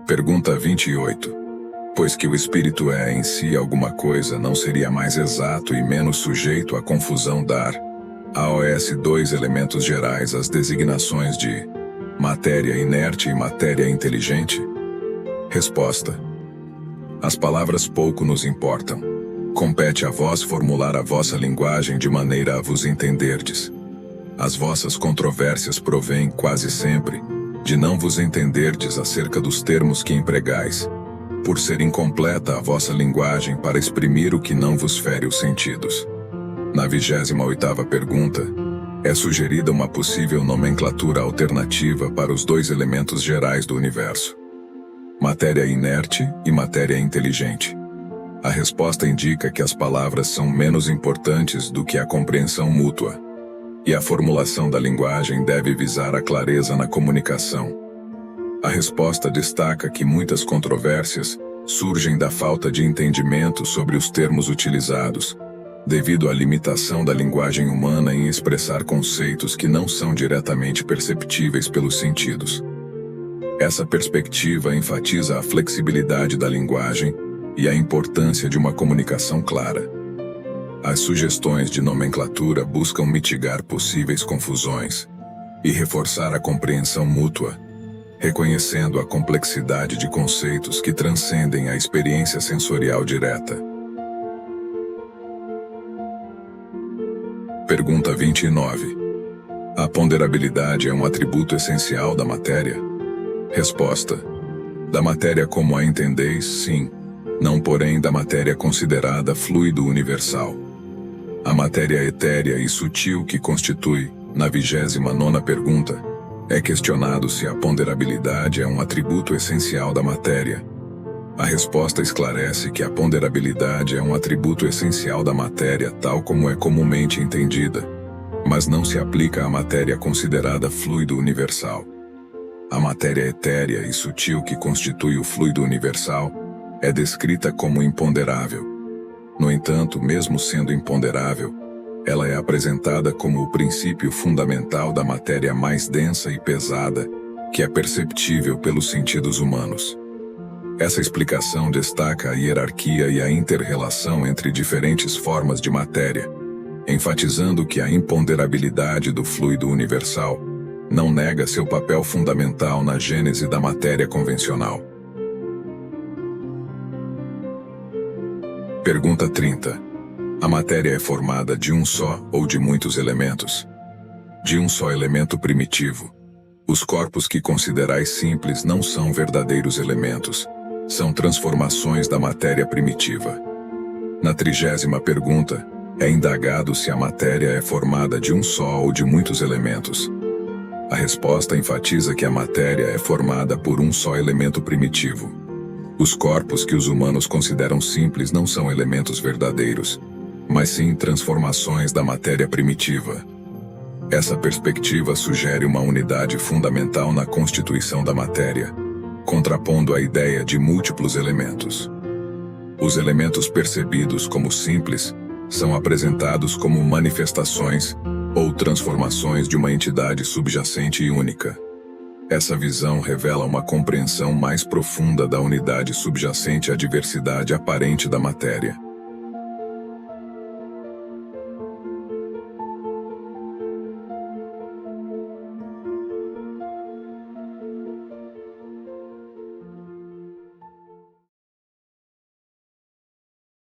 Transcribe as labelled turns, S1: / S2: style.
S1: Pergunta 28. Pois que o espírito é em si alguma coisa, não seria mais exato e menos sujeito à confusão dar aos dois elementos gerais as designações de matéria inerte e matéria inteligente? Resposta. As palavras pouco nos importam. Compete a vós formular a vossa linguagem de maneira a vos entenderdes. As vossas controvérsias provêm, quase sempre, de não vos entenderdes acerca dos termos que empregais, por ser incompleta a vossa linguagem para exprimir o que não vos fere os sentidos. Na 28ª pergunta, é sugerida uma possível nomenclatura alternativa para os dois elementos gerais do universo: matéria inerte e matéria inteligente. A resposta indica que as palavras são menos importantes do que a compreensão mútua, e a formulação da linguagem deve visar a clareza na comunicação. A resposta destaca que muitas controvérsias surgem da falta de entendimento sobre os termos utilizados, devido à limitação da linguagem humana em expressar conceitos que não são diretamente perceptíveis pelos sentidos. Essa perspectiva enfatiza a flexibilidade da linguagem e a importância de uma comunicação clara. As sugestões de nomenclatura buscam mitigar possíveis confusões e reforçar a compreensão mútua, reconhecendo a complexidade de conceitos que transcendem a experiência sensorial direta. Pergunta 29. A ponderabilidade é um atributo essencial da matéria? Resposta. Da matéria como a entendeis, sim, não porém da matéria considerada fluido universal. A matéria etérea e sutil que constitui, na 29ª pergunta, é questionado se a ponderabilidade é um atributo essencial da matéria. A resposta esclarece que a ponderabilidade é um atributo essencial da matéria tal como é comumente entendida, mas não se aplica à matéria considerada fluido universal. A matéria etérea e sutil que constitui o fluido universal é descrita como imponderável. No entanto, mesmo sendo imponderável, ela é apresentada como o princípio fundamental da matéria mais densa e pesada, que é perceptível pelos sentidos humanos. Essa explicação destaca a hierarquia e a inter-relação entre diferentes formas de matéria, enfatizando que a imponderabilidade do fluido universal não nega seu papel fundamental na gênese da matéria convencional. Pergunta 30. A matéria é formada de um só ou de muitos elementos? De um só elemento primitivo. Os corpos que considerais simples não são verdadeiros elementos, são transformações da matéria primitiva. Na 30ª pergunta, é indagado se a matéria é formada de um só ou de muitos elementos. A resposta enfatiza que a matéria é formada por um só elemento primitivo. Os corpos que os humanos consideram simples não são elementos verdadeiros, mas sim transformações da matéria primitiva. Essa perspectiva sugere uma unidade fundamental na constituição da matéria, contrapondo a ideia de múltiplos elementos. Os elementos percebidos como simples são apresentados como manifestações ou transformações de uma entidade subjacente e única. Essa visão revela uma compreensão mais profunda da unidade subjacente à diversidade aparente da matéria.